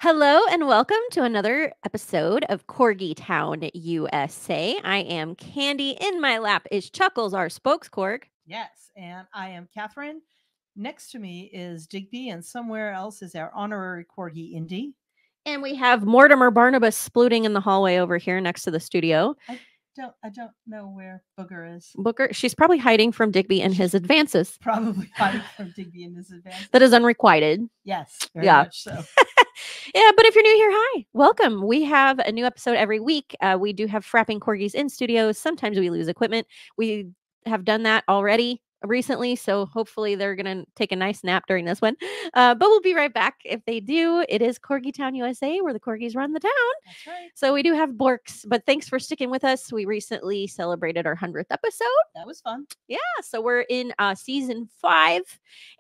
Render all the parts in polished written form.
Hello and welcome to another episode of Corgi Town, USA. I am Candy. In my lap is Chuckles, our spokescorg. Yes, and I am Catherine. Next to me is Digby, and somewhere else is our honorary corgi, Indy. And we have Mortimer Barnabas splooting in the hallway over here next to the studio. I don't know where Booger is. Booker, she's probably hiding from Digby and his advances. Probably hiding from Digby and his advances. That is unrequited. Yes, very much so. Yeah, but if you're new here, hi, welcome. We have a new episode every week. We do have frapping corgis in studios. Sometimes we lose equipment. We have done that already recently, so hopefully they're gonna take a nice nap during this one. But we'll be right back if they do. It is Corgi Town, USA, where the corgis run the town. That's right. So we do have Borks, but thanks for sticking with us. We recently celebrated our 100th episode. That was fun. Yeah, so we're in season 5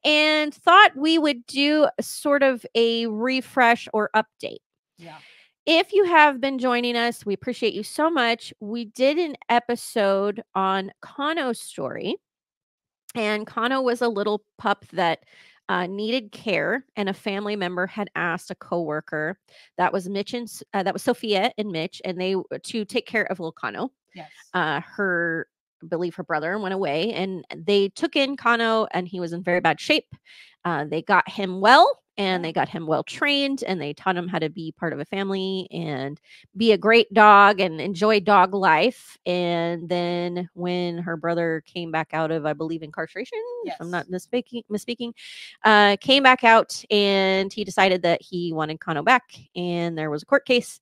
and thought we would do sort of a refresh or update. Yeah. If you have been joining us, we appreciate you so much. We did an episode on Kano's story, and Kano was a little pup that needed care, and a family member had asked a coworker, that was that was Sofia and Mitch, and they to take care of little Kano. Yes. Her I believe her brother went away, and they took in Kano, and he was in very bad shape. They got him well, and they got him well trained, and they taught him how to be part of a family and be a great dog and enjoy dog life. And then when her brother came back out of, I believe, incarceration, if I'm not misspeaking, came back out, and he decided that he wanted Kano back, and there was a court case.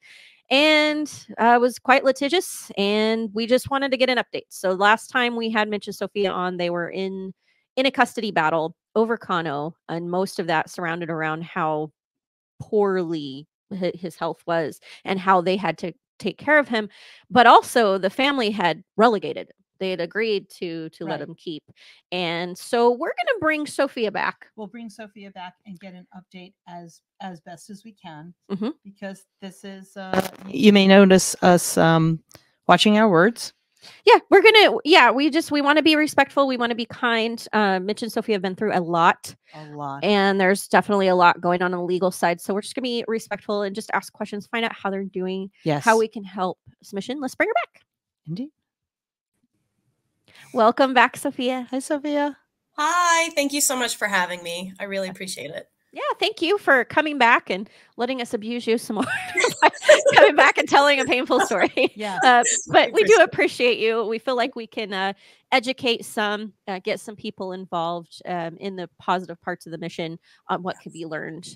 And was quite litigious, and we just wanted to get an update. So last time we had Mitch and Sofia on, they were in a custody battle over Kano, and most of that surrounded around how poorly his health was and how they had to take care of him. But also the family had relegated him. They had agreed to let him keep. And so we're going to bring Sofia back. We'll bring Sofia back and get an update as best as we can, because this is, you may notice us watching our words. Yeah, we want to be respectful. We want to be kind. Mitch and Sofia have been through a lot. And there's definitely a lot going on the legal side. So we're just going to be respectful and just ask questions, find out how they're doing, how we can help. Submission. Let's bring her back. Indeed. Welcome back, Sofia. Hi, Sofia. Hi. Thank you so much for having me. I really appreciate it. Yeah, thank you for coming back and letting us abuse you some more. Coming back and telling a painful story. Yeah. But we do appreciate you. We feel like we can educate some, get some people involved in the positive parts of the mission on what could be learned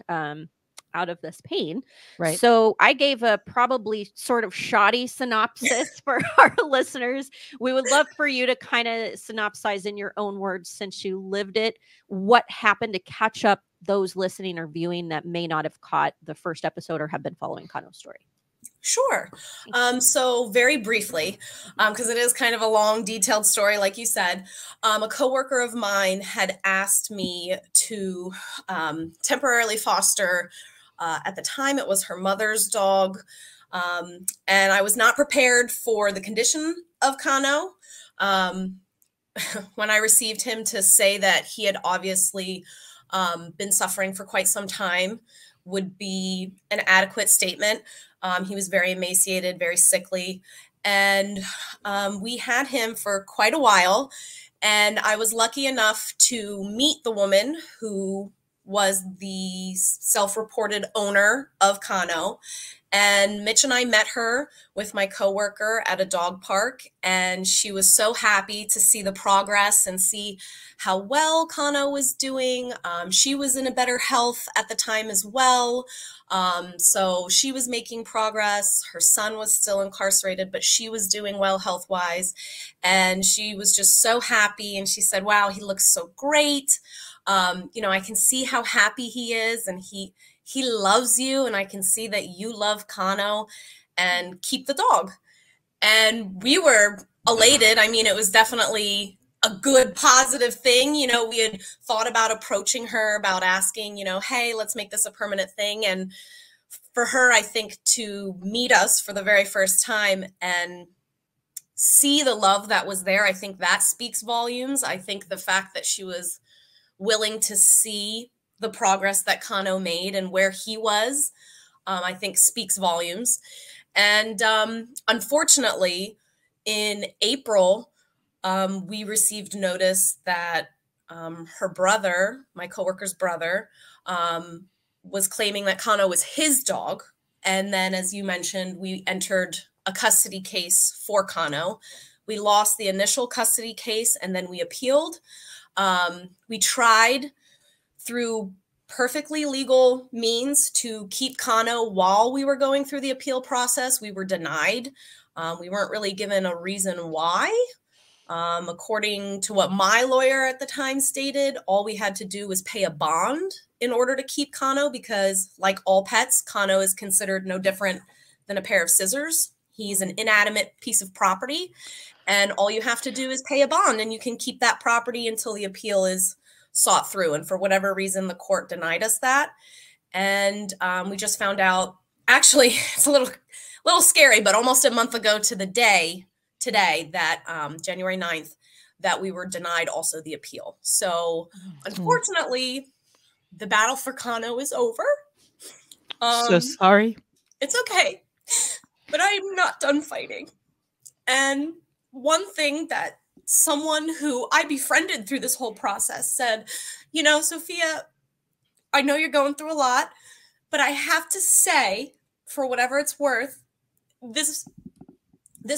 out of this pain. Right. So I gave a probably sort of shoddy synopsis for our listeners. We would love for you to kind of synopsize in your own words, since you lived it, what happened to catch up those listening or viewing that may not have caught the first episode or have been following Kano's story. Sure. So very briefly, because it is kind of a long, detailed story, like you said, a coworker of mine had asked me to temporarily foster. At the time, it was her mother's dog, and I was not prepared for the condition of Kano. When I received him to say that he had obviously been suffering for quite some time would be an adequate statement. He was very emaciated, very sickly, and we had him for quite a while. And I was lucky enough to meet the woman who was the self-reported owner of Kano. And Mitch and I met her with my coworker at a dog park, and she was so happy to see the progress and see how well Kano was doing. She was in a better health at the time as well. So she was making progress. Her son was still incarcerated, but she was doing well health-wise. And she was just so happy. And she said, wow, he looks so great. You know, I can see how happy he is, and he loves you, and I can see that you love Kano, and keep the dog. And we were elated. I mean, it was definitely a good, positive thing. You know, we had thought about approaching her, about asking, you know, hey, let's make this a permanent thing. And for her, I think, to meet us for the very first time and see the love that was there, I think that speaks volumes. I think the fact that she was willing to see the progress that Kano made and where he was, I think speaks volumes. And unfortunately, in April, we received notice that her brother, my coworker's brother, was claiming that Kano was his dog. And then, as you mentioned, we entered a custody case for Kano. We lost the initial custody case and then we appealed. We tried through perfectly legal means to keep Kano while we were going through the appeal process. We were denied. We weren't really given a reason why. According to what my lawyer at the time stated, all we had to do was pay a bond in order to keep Kano because, like all pets, Kano is considered no different than a pair of scissors. He's an inanimate piece of property, and all you have to do is pay a bond, and you can keep that property until the appeal is sought through. And for whatever reason, the court denied us that. And we just found out, actually, it's a little scary, but almost a month ago to the day today, that January 9th, that we were denied also the appeal. So unfortunately, the battle for Kano is over. So sorry. It's okay, but I'm not done fighting. And one thing that someone who I befriended through this whole process said, you know, Sofia, I know you're going through a lot, but I have to say, for whatever it's worth, this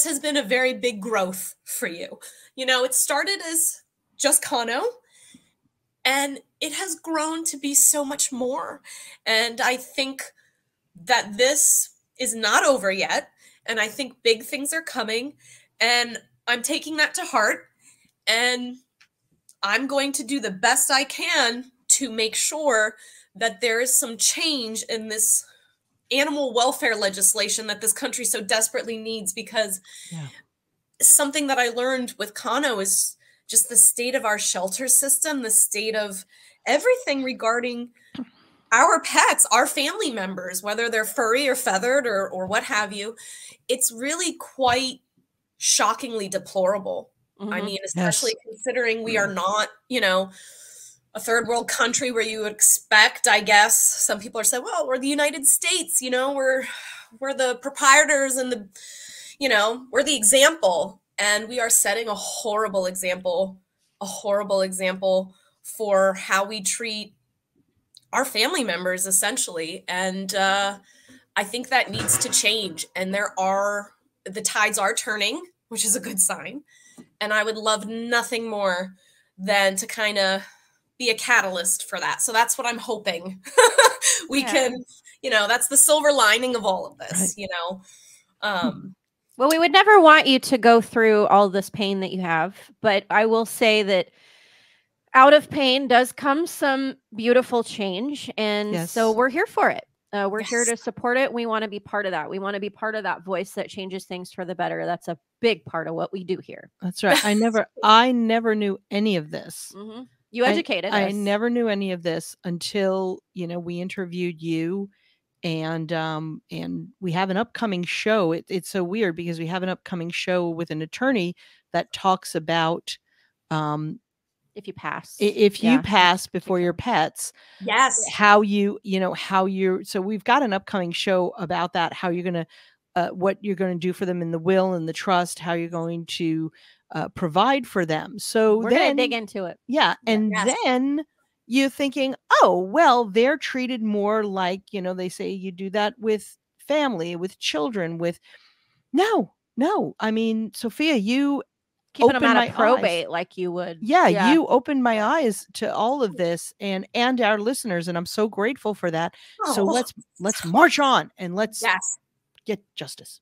has been a very big growth for you. You know, it started as just Kano, and it has grown to be so much more. And I think that this is not over yet. And I think big things are coming. And I'm taking that to heart. And I'm going to do the best I can to make sure that there is some change in this animal welfare legislation that this country so desperately needs, because something that I learned with Kano is just the state of our shelter system, the state of everything regarding our pets, our family members, whether they're furry or feathered or what have you. It's really quite shockingly deplorable. I mean, especially considering we are not, you know, a third world country where you would expect, I guess, some people are saying, well, we're the United States, you know, we're the proprietors and the, you know, we're the example. And we are setting a horrible example for how we treat our family members, essentially. And I think that needs to change. And the tides are turning, which is a good sign. And I would love nothing more than to kind of be a catalyst for that. So that's what I'm hoping we can, you know, that's the silver lining of all of this, you know. Well, we would never want you to go through all this pain that you have, but I will say that out of pain does come some beautiful change. And so we're here for it. We're here to support it. We want to be part of that. We want to be part of that voice that changes things for the better. That's a big part of what we do here. That's right. I never knew any of this. You educated us. I never knew any of this until, you know, we interviewed you, and we have an upcoming show. It's so weird because we have an upcoming show with an attorney that talks about if you pass, you pass before your pets, how so we've got an upcoming show about that, how you're going to what you're going to do for them in the will and the trust, how you're going to provide for them. So we're going to dig into it. And then you're thinking, oh, well, they're treated more like, you know, they say you do that with family, with children, with no. I mean, Sofia, you keeping them out of probate like you would. You opened my eyes to all of this and our listeners, and I'm so grateful for that. So let's march on and let's get justice.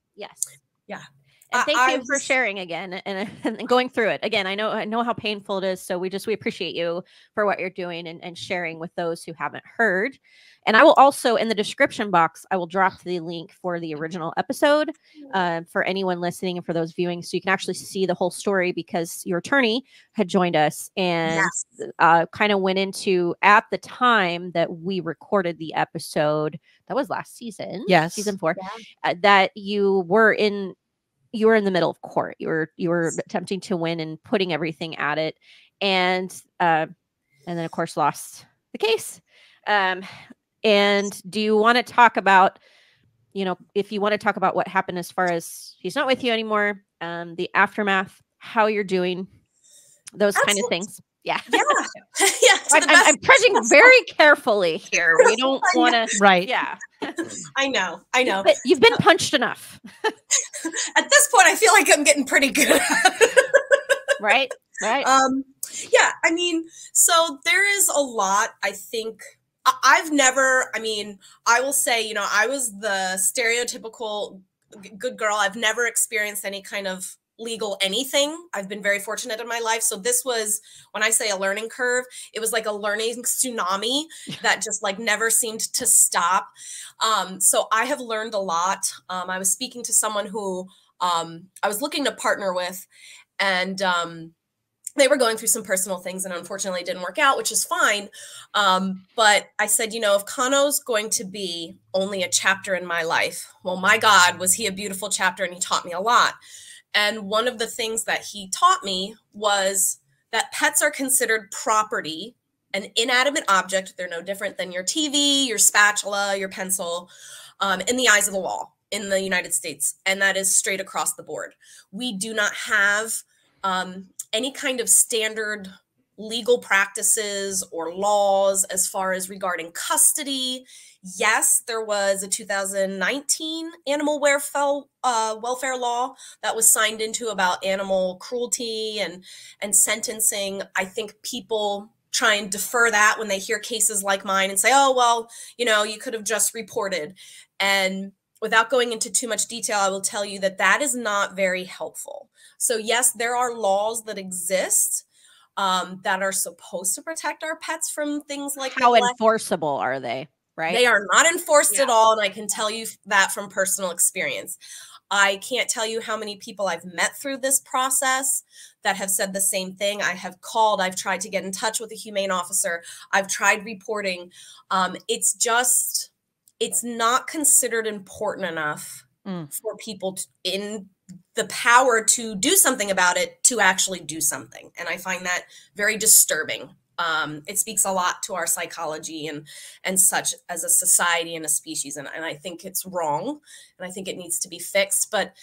And thank you for sharing again and going through it again. I know how painful it is. So we appreciate you for what you're doing and sharing with those who haven't heard. And I will also, in the description box, I will drop the link for the original episode for anyone listening and for those viewing, so you can actually see the whole story, because your attorney had joined us and kind of went into, at the time that we recorded the episode, that was last season, season 4, that you were in the middle of court. You were attempting to win and putting everything at it, and then of course lost the case. And do you want to talk about you know, if you want to talk about what happened as far as he's not with you anymore, the aftermath, how you're doing, those kind of things. Yeah. Yeah. Yeah. I'm treading very carefully here. We don't want to. Right. Yeah. I know. I know. But you've been punched enough. At this point, I feel like I'm getting pretty good. Right. Right. Yeah. I mean, so there is a lot, I think. I've never, I mean, I will say, you know, I was the stereotypical good girl. I've never experienced any kind of legal anything. I've been very fortunate in my life. So this was, when I say a learning curve, it was like a learning tsunami that just like never seemed to stop. So I have learned a lot. I was speaking to someone who I was looking to partner with, and they were going through some personal things and unfortunately it didn't work out, which is fine. But I said, you know, if Kano's going to be only a chapter in my life, well, my God, was he a beautiful chapter, and he taught me a lot. And one of the things that he taught me was that pets are considered property, an inanimate object. They're no different than your TV, your spatula, your pencil, in the eyes of the law in the United States. And that is straight across the board. We do not have any kind of standard legal practices or laws as far as regarding custody. Yes, there was a 2019 animal welfare law that was signed into about animal cruelty and sentencing. I think people try and defer that when they hear cases like mine and say, oh, well, you know, you could have just reported. And without going into too much detail, I will tell you that that is not very helpful. So yes, there are laws that exist that are supposed to protect our pets from things like how neglect. Enforceable are they? Right? They are not enforced at all, and I can tell you that from personal experience. I can't tell you how many people I've met through this process that have said the same thing. I have called, I've tried to get in touch with a humane officer, I've tried reporting. It's not considered important enough for people in the power to do something about it to actually do something. And I find that very disturbing. It speaks a lot to our psychology and such as a society and a species. And I think it's wrong, and I think it needs to be fixed. But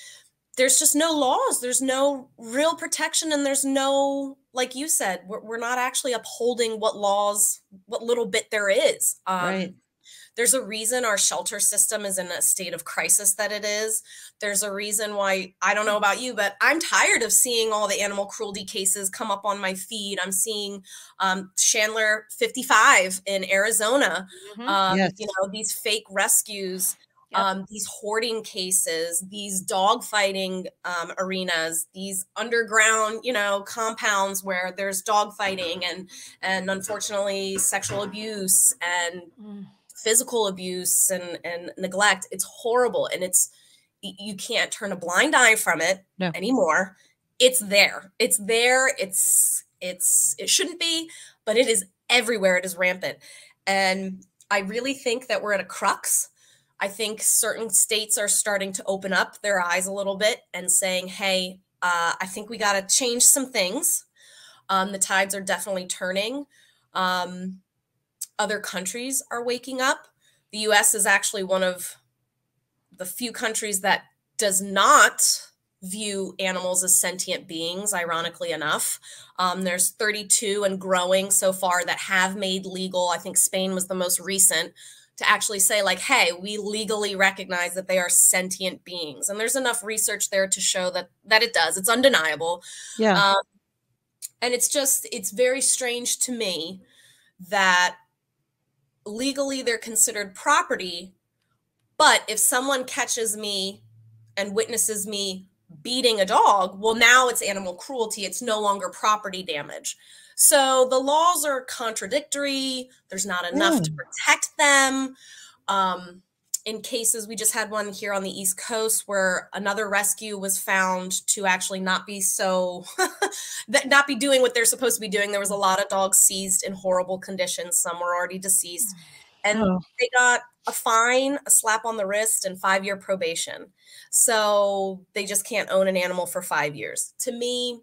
there's just no laws. There's no real protection. And there's no, like you said, we're not actually upholding what little bit there is. Right. There's a reason our shelter system is in a state of crisis that it is. There's a reason why, I don't know about you, but I'm tired of seeing all the animal cruelty cases come up on my feed. I'm seeing Chandler 55 in Arizona, Yes. you know, these fake rescues, Yep. these hoarding cases, these dog fighting arenas, these underground, you know, compounds where there's dog fighting and unfortunately sexual abuse and physical abuse and neglect. It's horrible. And you can't turn a blind eye from it anymore. It's there. It's there. It shouldn't be, but it is everywhere. It is rampant. And I really think that we're at a crux. I think certain states are starting to open up their eyes a little bit and saying, hey, I think we got to change some things. The tides are definitely turning. Other countries are waking up. The US is actually one of the few countries that does not view animals as sentient beings, ironically enough. There's 32 and growing so far that have made legal. I think Spain was the most recent to actually say like, hey, we legally recognize that they are sentient beings. And there's enough research there to show that it does. It's undeniable. Yeah. And it's very strange to me that legally they're considered property, but if someone catches me and witnesses me beating a dog, well, now it's animal cruelty. It's no longer property damage. So the laws are contradictory. There's not enough to protect them. In cases, we just had one here on the East Coast where another rescue was found to actually not be not be doing what they're supposed to be doing. There was a lot of dogs seized in horrible conditions. Some were already deceased. And they got a fine, a slap on the wrist, and 5-year probation. So they just can't own an animal for 5 years. To me,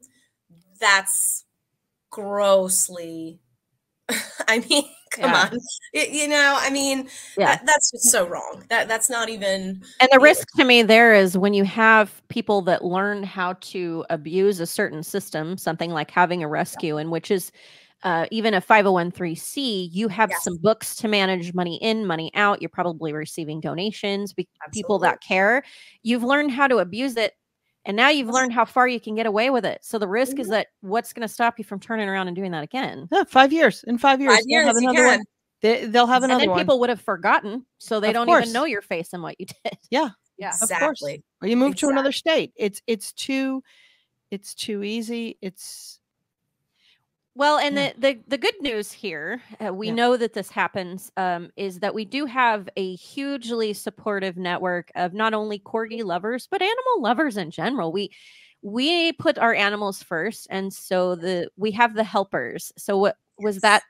that's grossly, I mean, Come on. I mean, that's just so wrong. That's not even. And the risk to me there is when you have people that learn how to abuse a certain system, something like having a rescue, and which is even a 501(c), you have some books to manage money in, money out. You're probably receiving donations, people that care. You've learned how to abuse it. And now you've learned how far you can get away with it. So the risk is that what's going to stop you from turning around and doing that again? Yeah, 5 years. In 5 years, they'll have another one. They'll have another one. And then people would have forgotten, so they don't even know your face and what you did. Yeah, exactly. Of course. Or you move to another state. It's too easy. Well, and the good news here, we know that this happens, is that we do have a hugely supportive network of not only Corgi lovers, but animal lovers in general. We put our animals first, and so we have the helpers. So what was that?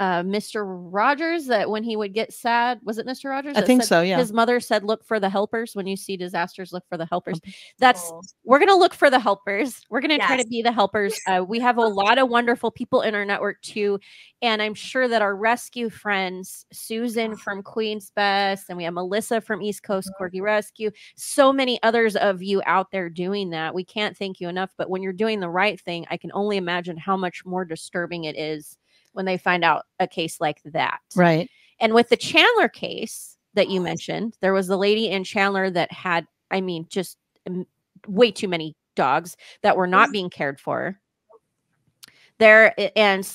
Mr. Rogers, that when he would get sad, was it Mr. Rogers? I think so, yeah. His mother said, look for the helpers. When you see disasters, look for the helpers. We're going to look for the helpers. We're going to try to be the helpers. We have a lot of wonderful people in our network too. And I'm sure that our rescue friends, Susan from Queen's Best, and we have Melissa from East Coast Corgi Rescue, so many others of you out there doing that. We can't thank you enough. But when you're doing the right thing, I can only imagine how much more disturbing it is when they find out a case like that. Right. And with the Chandler case that you mentioned, there was a lady in Chandler that had, just way too many dogs that were not being cared for. There, and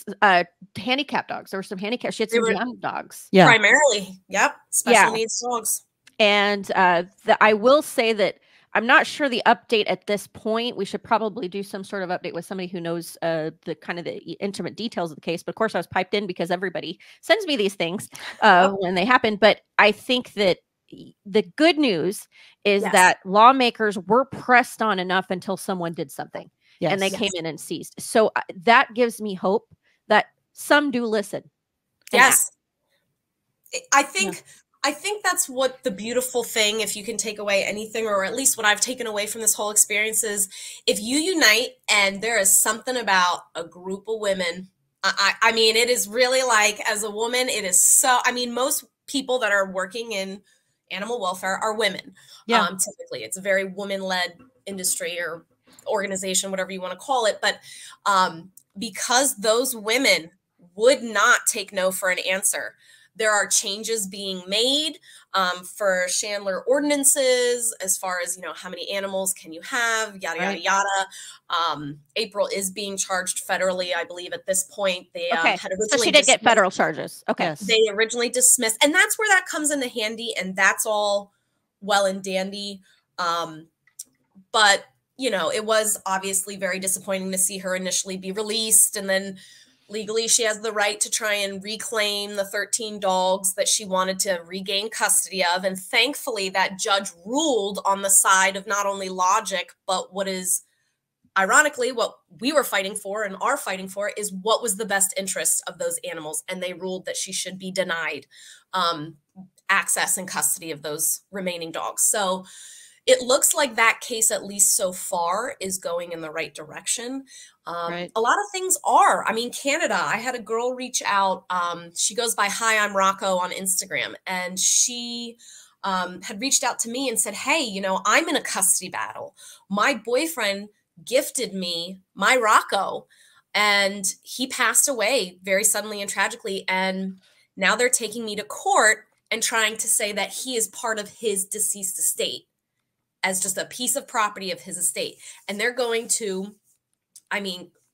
handicapped dogs. There were some handicapped. She had some young dogs. Yeah. Primarily. Yep. Special needs dogs. And I will say that I'm not sure the update at this point. We should probably do some sort of update with somebody who knows the kind of the intimate details of the case. But of course, I was piped in because everybody sends me these things when they happen. But I think that the good news is that lawmakers were pressed on enough until someone did something, and they came in and seized. So that gives me hope that some do listen. Yes, I think. I think that's what the beautiful thing, if you can take away anything, or at least what I've taken away from this whole experience, is if you unite and there is something about a group of women. I mean, it is really like, as a woman, it is so, most people that are working in animal welfare are women. Yeah. Typically, it's a very woman-led industry or organization, whatever you want to call it. But because those women would not take no for an answer, there are changes being made for Chandler ordinances as far as, how many animals can you have, yada, yada, yada. April is being charged federally, I believe, at this point. They had originally so she did get federal charges. Okay. Yes. They originally dismissed. And that's where that comes into handy. And that's all well and dandy. But, it was obviously very disappointing to see her initially be released, and then legally, she has the right to try and reclaim the 13 dogs that she wanted to regain custody of. And thankfully, that judge ruled on the side of not only logic, but what is, ironically, what we were fighting for and are fighting for, is what was the best interest of those animals. And they ruled that she should be denied access and custody of those remaining dogs. So it looks like that case, at least so far, is going in the right direction. A lot of things are. Canada, I had a girl reach out. She goes by Hi, I'm Rocco on Instagram. And she had reached out to me and said, hey, I'm in a custody battle. My boyfriend gifted me my Rocco, and he passed away very suddenly and tragically. And now they're taking me to court and trying to say that he is part of his deceased estate, as just a piece of property of his estate. And they're going to,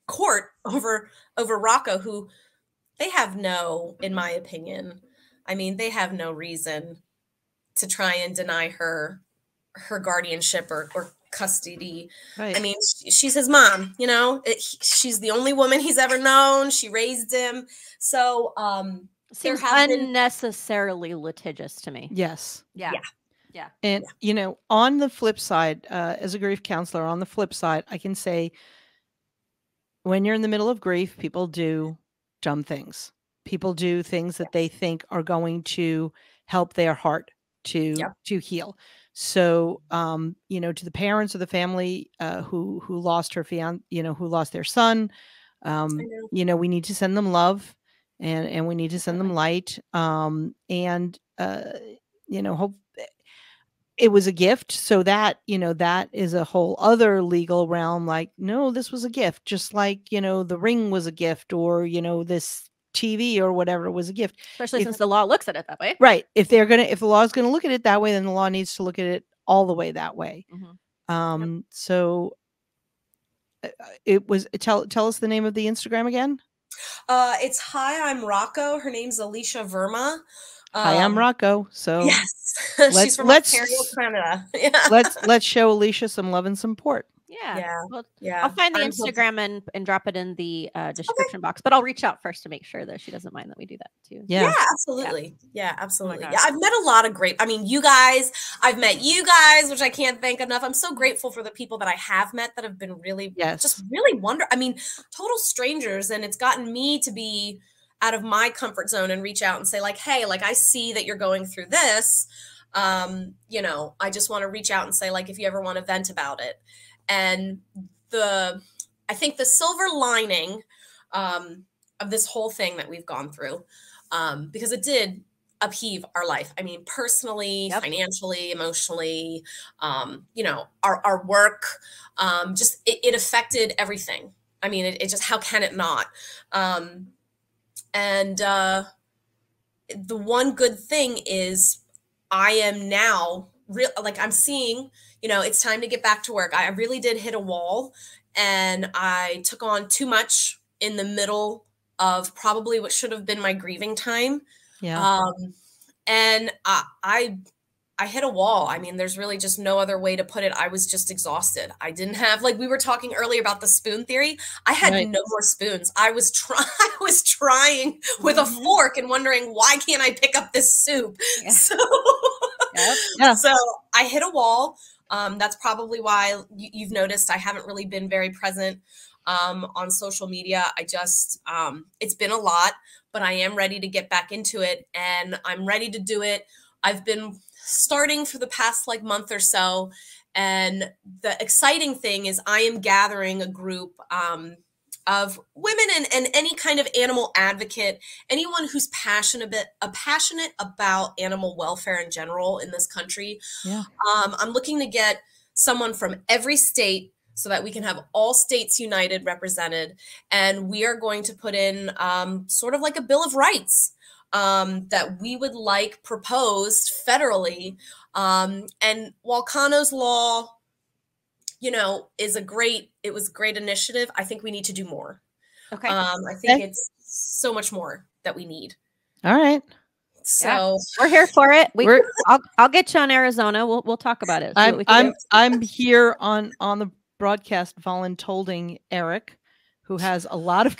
court over Rocco, who they have no, in my opinion, they have no reason to try and deny her guardianship or custody. Right. She's his mom, she's the only woman he's ever known. She raised him. So seems unnecessarily litigious to me. Yes. Yeah. Yeah. And, on the flip side, as a grief counselor, on the flip side, I can say, when you're in the middle of grief, people do dumb things. People do things that they think are going to help their heart to heal. So, to the parents of the family who lost her who lost their son, we need to send them love. and we need to send them light. Hope it was a gift. So that, that is a whole other legal realm. Like, no, this was a gift, just like, the ring was a gift, or, this TV or whatever was a gift. Especially since the law looks at it that way. Right. If the law is going to look at it that way, then the law needs to look at it all the way that way. So it was, tell us the name of the Instagram again. It's Hi, I'm Rocco. Her name's Alicia Verma. Hi, I'm Rocco. So yes, she's from Ontario, Canada. Yeah. Let's show Alicia some love and support. Yeah. Well, I'll find the Instagram and drop it in the description box, but I'll reach out first to make sure that she doesn't mind that we do that too. Yeah, absolutely. Yeah, absolutely. Yeah, I've met a lot of great, you guys, I've met you guys, which I can't thank enough. I'm so grateful for the people that I have met that have been really, just really total strangers. And it's gotten me to be out of my comfort zone and reach out and say like, hey, like, I see that you're going through this. I just want to reach out and say, like, if you ever want to vent about it. And I think the silver lining of this whole thing that we've gone through, because it did upheave our life. I mean, personally, financially, emotionally, our work, just it affected everything. I mean, it just, how can it not? The one good thing is I am now I'm seeing, it's time to get back to work. I really did hit a wall, and I took on too much in the middle of probably what should have been my grieving time. Yeah. And I hit a wall. I mean, there's really just no other way to put it. I was just exhausted. I didn't have, like we were talking earlier about the spoon theory. I had no more spoons. I was trying with a fork and wondering, why can't I pick up this soup? Yeah. So I hit a wall. That's probably why you've noticed I haven't really been very present on social media. I just, it's been a lot, but I am ready to get back into it, and I'm ready to do it. I've been starting for the past month or so. And the exciting thing is I am gathering a group of women and any kind of animal advocate, anyone who's passionate about animal welfare in general in this country. Yeah. I'm looking to get someone from every state so that we can have all states united, represented. And we are going to put in sort of like a Bill of Rights that we would like proposed federally. And while Kano's law, is it was a great initiative, I think we need to do more. Okay. I think it's so much more that we need. All right. So we're here for it. I'll get you on Arizona. We'll talk about it. I'm here on the broadcast voluntolding Eric, who has a lot of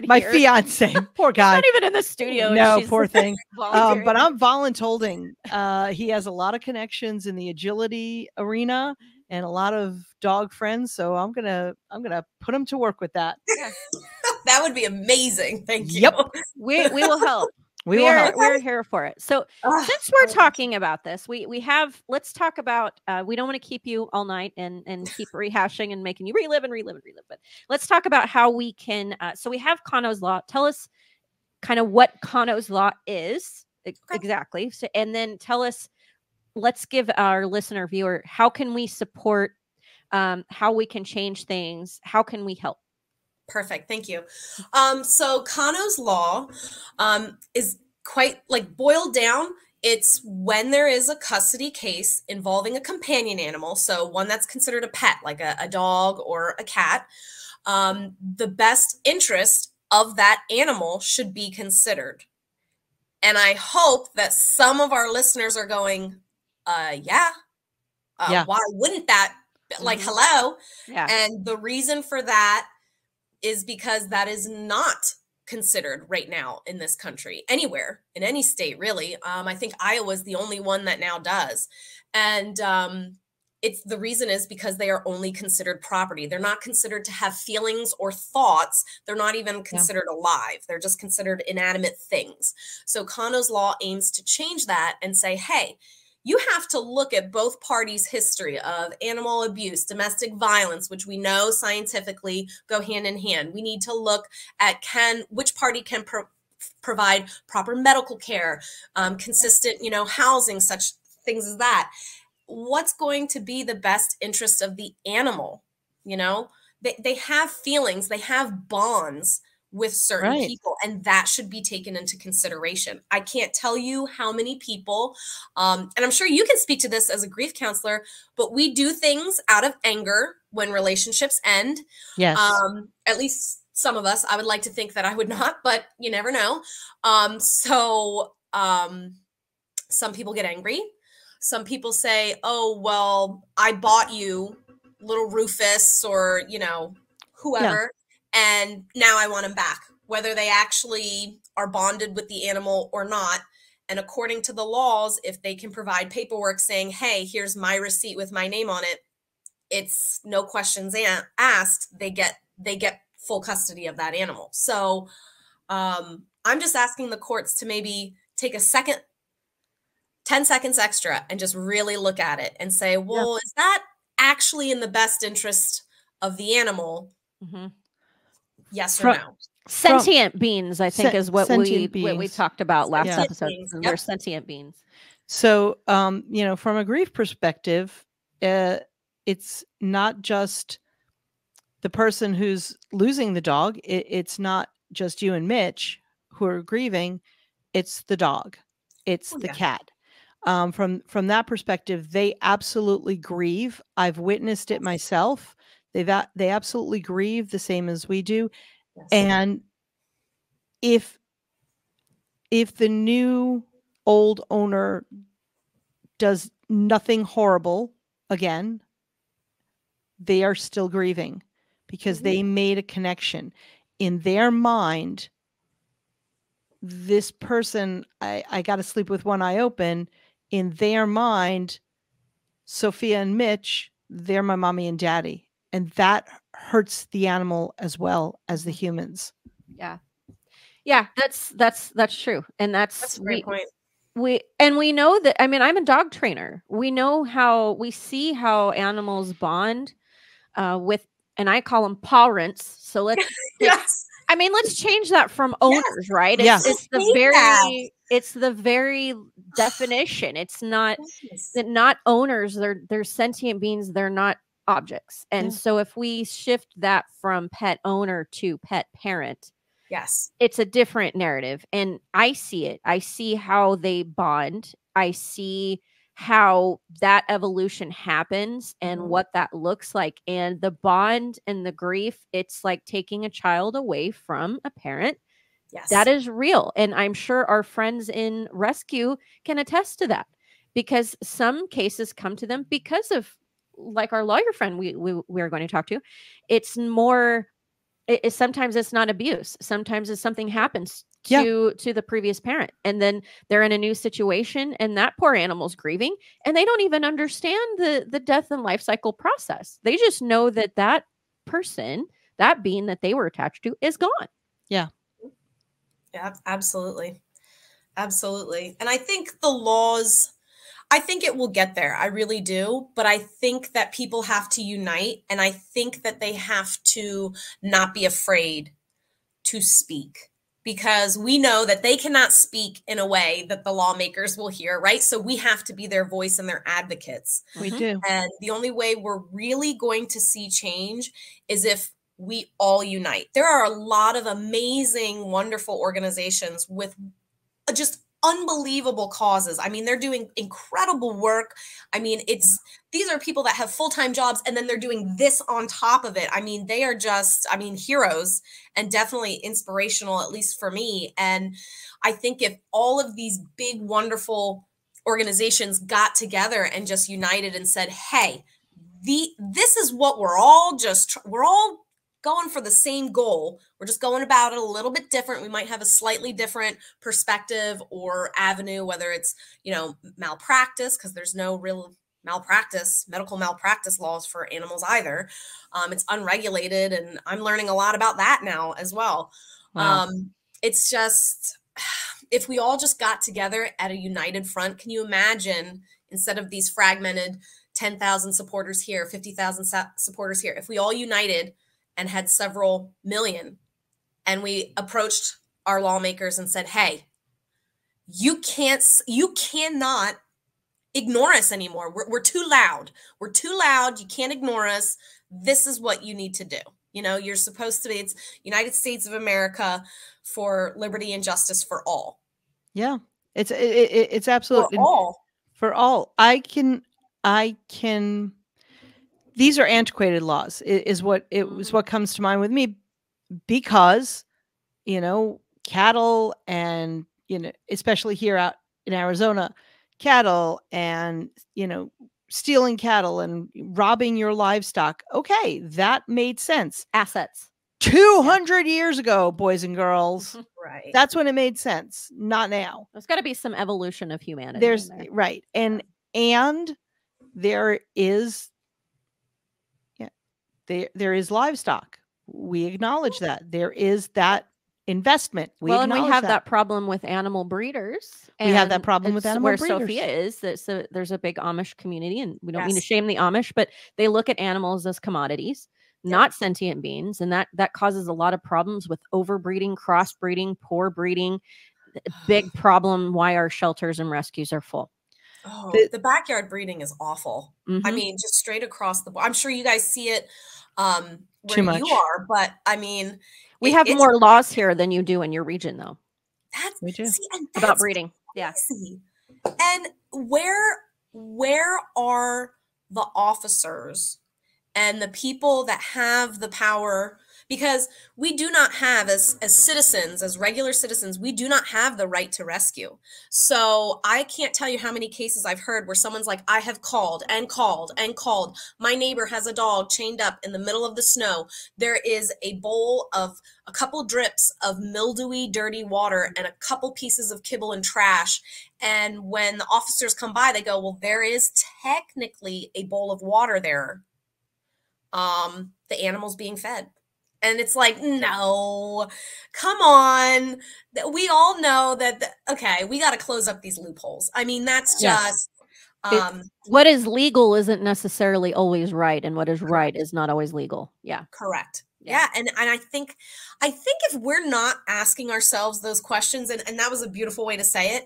my fiance, poor guy, not even in the studio. No, poor thing. But I'm voluntolding. He has a lot of connections in the agility arena and a lot of dog friends. So I'm gonna put him to work with that. Yeah. That would be amazing. Thank you. Yep. We will help. We're here for it. So since we're talking about this, let's talk about, we don't want to keep you all night and keep rehashing and making you relive, but let's talk about how we can, so we have Kano's law. Tell us kind of what Kano's law is exactly. So, and then tell us, let's give our listener viewer, how can we support, how we can change things? How can we help? Perfect. Thank you. So Kano's law is quite boiled down. It's when there is a custody case involving a companion animal, so one that's considered a pet, like a dog or a cat, the best interest of that animal should be considered. And I hope that some of our listeners are going, yeah. Why wouldn't that, hello? Yeah. And the reason for that is because that is not considered right now in this country, anywhere, in any state, really. I think Iowa is the only one that now does. And the reason is because they are only considered property. They're not considered to have feelings or thoughts. They're not even considered alive. They're just considered inanimate things. So Kano's law aims to change that and say, hey, you have to look at both parties' history of animal abuse, domestic violence, which we know scientifically go hand in hand. We need to look at which party can provide proper medical care, consistent, you know, housing, such things as that. What's going to be the best interest of the animal? You know, they have feelings, they have bonds with certain people, and that should be taken into consideration. I can't tell you how many people, and I'm sure you can speak to this as a grief counselor, but we do things out of anger when relationships end. Yes. At least some of us. I would like to think that I would not, but you never know. Some people get angry. Some people say, oh, well, I bought you little Rufus or, you know, whoever, and now I want him back, whether they actually are bonded with the animal or not. And according to the laws, if they can provide paperwork saying, hey, here's my receipt with my name on it, it's no questions asked. They get full custody of that animal. So I'm just asking the courts to maybe take a second, 10 seconds extra, and just really look at it and say, well, is that actually in the best interest of the animal? Yes or no? Sentient beings, I think, is what we talked about last episode. They're sentient beings. So, you know, from a grief perspective, it's not just the person who's losing the dog. It's not just you and Mitch who are grieving. It's the dog. It's the cat. From that perspective, they absolutely grieve. I've witnessed it myself. They absolutely grieve the same as we do. Yes. And if the new old owner does nothing horrible again, they are still grieving because they made a connection in their mind. This person, I got to sleep with one eye open. In their mind, Sofia and Mitch, they're my mommy and daddy. And that hurts the animal as well as the humans. Yeah. Yeah, that's true. And that's a great point. We know that, I mean, I'm a dog trainer. We see how animals bond with, and I call them parents. So let's I mean, let's change that from owners, right? It's the very definition. It's not that not owners, they're sentient beings, they're not objects. And so if we shift that from pet owner to pet parent, it's a different narrative. And I see it. I see how they bond. I see how that evolution happens and what that looks like. And the bond and the grief, it's like taking a child away from a parent. That is real. And I'm sure our friends in rescue can attest to that, because some cases come to them because of, like our lawyer friend we're going to talk to. It's more, sometimes it's not abuse. Sometimes it's something happens to the previous parent, and then they're in a new situation, and that poor animal's grieving, and they don't even understand the death and life cycle process. They just know that that person, that being that they were attached to, is gone. Yeah, absolutely. Absolutely. And I think the laws, I think it will get there. I really do. But I think that people have to unite, and I think that they have to not be afraid to speak, because we know that they cannot speak in a way that the lawmakers will hear, right? So we have to be their voice and their advocates. We do. And the only way we're really going to see change is if we all unite. There are a lot of amazing, wonderful organizations with just unbelievable causes. I mean, they're doing incredible work. I mean, these are people that have full-time jobs, and then they're doing this on top of it. I mean, they are just, heroes, and definitely inspirational, at least for me. And I think if all of these big, wonderful organizations got together and just united and said, hey, this is what we're all going for the same goal. We're just going about it a little bit different. We might have a slightly different perspective or avenue, whether it's, malpractice, because there's no real medical malpractice laws for animals either. It's unregulated, and I'm learning a lot about that now as well. Wow. It's just, if we all just got together at a united front, can you imagine, instead of these fragmented 10,000 supporters here, 50,000 supporters here, if we all united and had several million, and we approached our lawmakers and said, hey, you cannot ignore us anymore. We're too loud. We're too loud. You can't ignore us. This is what you need to do. You know, you're supposed to be, it's United States of America for liberty and justice for all. Yeah. It's absolutely for all. For all. I can, these are antiquated laws is what comes to mind with me, because, you know, cattle and, you know, especially here out in Arizona, cattle and, you know, stealing cattle and robbing your livestock. Okay. That made sense. Assets. 200 years ago, boys and girls. Right. That's when it made sense. Not now. There's got to be some evolution of humanity. There's right. And there is, there is livestock. We acknowledge that there is that investment. We have that problem with animal breeders. We have that problem with animal breeders. Where Sofia is, so there's a big Amish community, and we don't mean to shame the Amish, but they look at animals as commodities, not sentient beings, and that causes a lot of problems with overbreeding, crossbreeding, poor breeding. Big problem why our shelters and rescues are full. Oh, the backyard breeding is awful. I mean, just straight across the board. I'm sure you guys see it where you are, but I mean, we have more laws here than you do in your region, though. We do. About breeding. Crazy. Yeah. And where are the officers and the people that have the power? Because we do not have, as citizens, as regular citizens, we do not have the right to rescue. So I can't tell you how many cases I've heard where someone's like, I have called and called and called. My neighbor has a dog chained up in the middle of the snow. There is a bowl of a couple drips of mildewy, dirty water and a couple pieces of kibble and trash. And when the officers come by, they go, well, there is technically a bowl of water there. The animal's being fed. And it's like, no, come on. We all know that, okay, we got to close up these loopholes. I mean, that's just. What is legal isn't necessarily always right. And what is right is not always legal. Yeah. Correct. Yeah. And I think if we're not asking ourselves those questions, and that was a beautiful way to say it,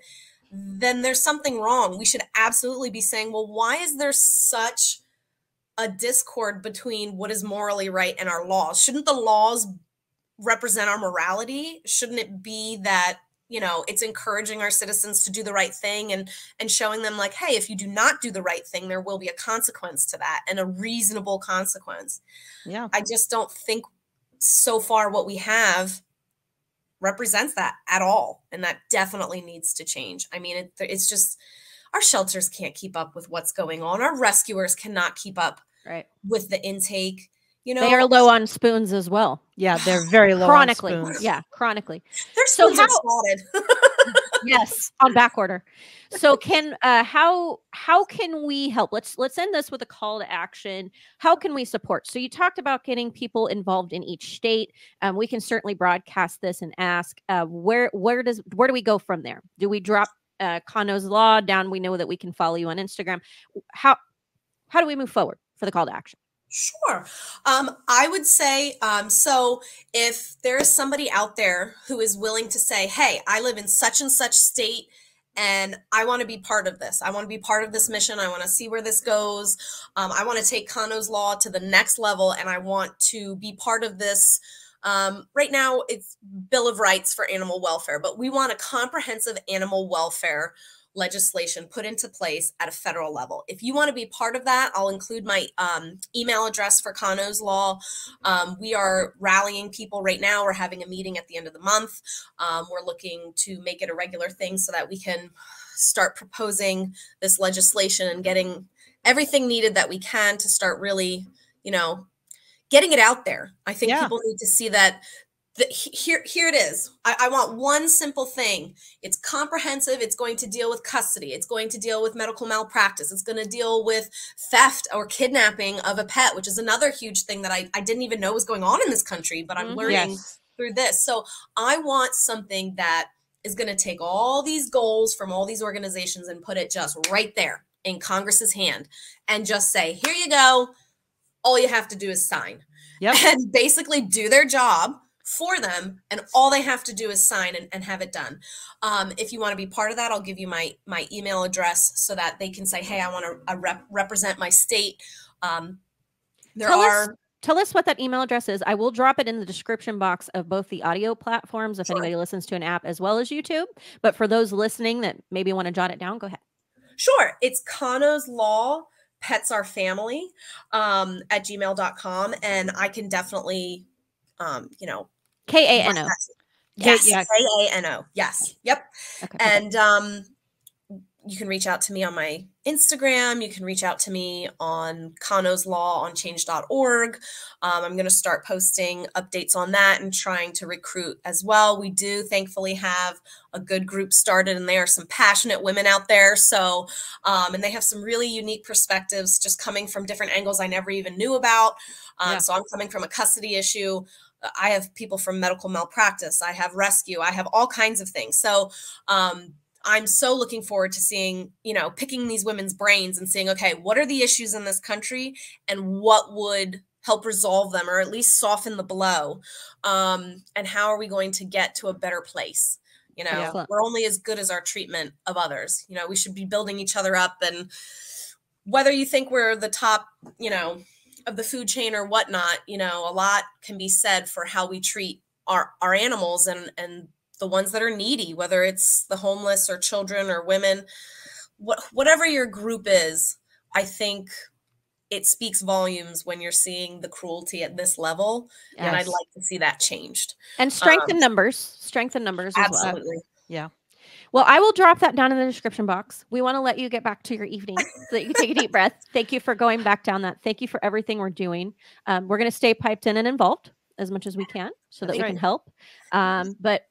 then there's something wrong. We should absolutely be saying, well, why is there such a discord between what is morally right and our laws? Shouldn't the laws represent our morality? Shouldn't it be that, you know, it's encouraging our citizens to do the right thing and showing them like, hey, if you do not do the right thing, there will be a consequence to that, and a reasonable consequence. Yeah. I just don't think so far what we have represents that at all. And that definitely needs to change. I mean, it's just, our shelters can't keep up with what's going on. Our rescuers cannot keep up with the intake. You know, they are low on spoons as well. Yeah, they're very low chronically. On spoons. Yeah, chronically. Their spoons are spotted. Yes, on back order. So can how can we help? Let's end this with a call to action. How can we support? So you talked about getting people involved in each state. We can certainly broadcast this and ask where do we go from there? Do we drop Kano's law down? We know that we can follow you on Instagram. How do we move forward for the call to action? Sure. I would say, so if there is somebody out there who is willing to say, hey, I live in such and such state and I want to be part of this. I want to be part of this mission. I want to see where this goes. I want to take Kano's law to the next level, and I want to be part of this. Right now, it's Bill of Rights for animal welfare, but we want a comprehensive animal welfare legislation put into place at a federal level. If you want to be part of that, I'll include my email address for Kano's law. We are rallying people right now. We're having a meeting at the end of the month. We're looking to make it a regular thing so that we can start proposing this legislation and getting everything needed that we can to start really, you know, getting it out there. I think people need to see that. Here it is. I want one simple thing. It's comprehensive. It's going to deal with custody. It's going to deal with medical malpractice. It's going to deal with theft or kidnapping of a pet, which is another huge thing that I didn't even know was going on in this country, but I'm learning through this. So I want something that is going to take all these goals from all these organizations and put it just right there in Congress's hand and just say, here you go. All you have to do is sign and basically do their job. for them, and all they have to do is sign and have it done. If you want to be part of that, I'll give you my email address so that they can say, hey, I want to represent my state. Tell us what that email address is. I will drop it in the description box of both the audio platforms if anybody listens to an app as well as YouTube. But for those listening that maybe want to jot it down, go ahead. Sure. It's Kano's Law, Pets Are Family at gmail.com. And I can definitely, Kano. Yes. Kano. Yes. Yep. Okay, and you can reach out to me on my Instagram. You can reach out to me on Kano's Law on change.org. I'm going to start posting updates on that and trying to recruit as well. We do thankfully have a good group started, and there are some passionate women out there. So, and they have some really unique perspectives just coming from different angles I never even knew about. So I'm coming from a custody issue. I have people from medical malpractice. I have rescue. I have all kinds of things. So, I'm so looking forward to seeing, picking these women's brains and seeing, okay, what are the issues in this country and what would help resolve them or at least soften the blow? And how are we going to get to a better place? We're only as good as our treatment of others. We should be building each other up. And whether you think we're the top, of the food chain or whatnot, a lot can be said for how we treat our animals and the ones that are needy, whether it's the homeless or children or women, whatever your group is. I think it speaks volumes when you're seeing the cruelty at this level. Yes. And I'd like to see that changed. And strength in numbers. Absolutely. As well. Yeah. Well, I will drop that down in the description box. We want to let you get back to your evening so that you can take a deep breath. Thank you for going back down that. Thank you for everything we're doing. We're going to stay piped in and involved as much as we can so that we can help. But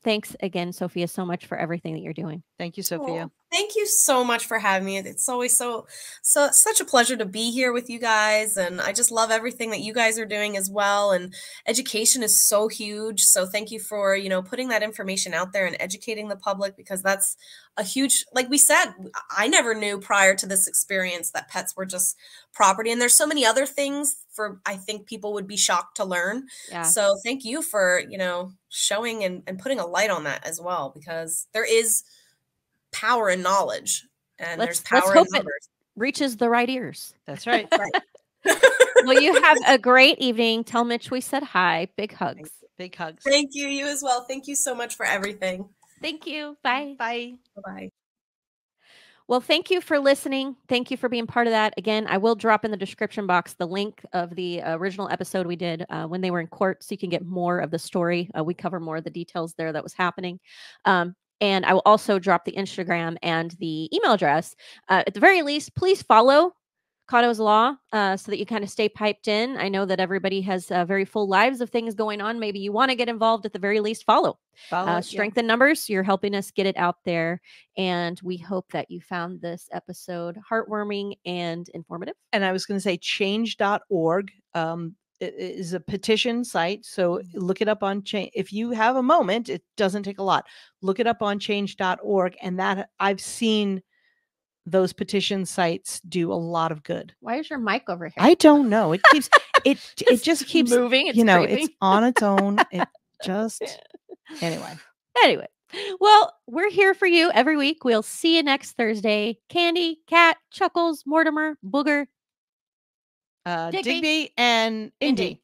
thanks again, Sofia, so much for everything that you're doing. Thank you, Sofia. Thank you so much for having me. It's always such a pleasure to be here with you guys. And I just love everything that you guys are doing as well. And education is so huge. So thank you for, putting that information out there and educating the public, because that's a huge, like we said, I never knew prior to this experience that pets were just property. And there's so many other things I think people would be shocked to learn. Yeah. So thank you for, showing and putting a light on that as well, because there is power in knowledge, and there's power in numbers. It reaches the right ears. That's right. Well, you have a great evening. Tell Mitch we said hi. Big hugs. Big hugs. Thank you. You as well. Thank you so much for everything. Thank you. Bye. Bye. Bye-bye. Well, thank you for listening. Thank you for being part of that. Again, I will drop in the description box the link of the original episode we did when they were in court, so you can get more of the story. We cover more of the details there that was happening. And I will also drop the Instagram and the email address. At the very least, please follow Kano's Law so that you kind of stay piped in. I know that everybody has very full lives of things going on. Maybe you want to get involved. At the very least, follow. Strength in numbers. You're helping us get it out there. And we hope that you found this episode heartwarming and informative. And I was going to say change.org. It is a petition site. So look it up on Change. If you have a moment, it doesn't take a lot. Look it up on change.org. And that I've seen those petition sites do a lot, of good. Why is your mic over here? I don't know. It keeps, it just keeps moving. It's it's on its own. It just, anyway. Well, we're here for you every week. We'll see you next Thursday. Candy, Cat, Chuckles, Mortimer, Booger, Digby and Indy.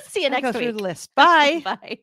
See you next week. Go through the list. Bye. Bye.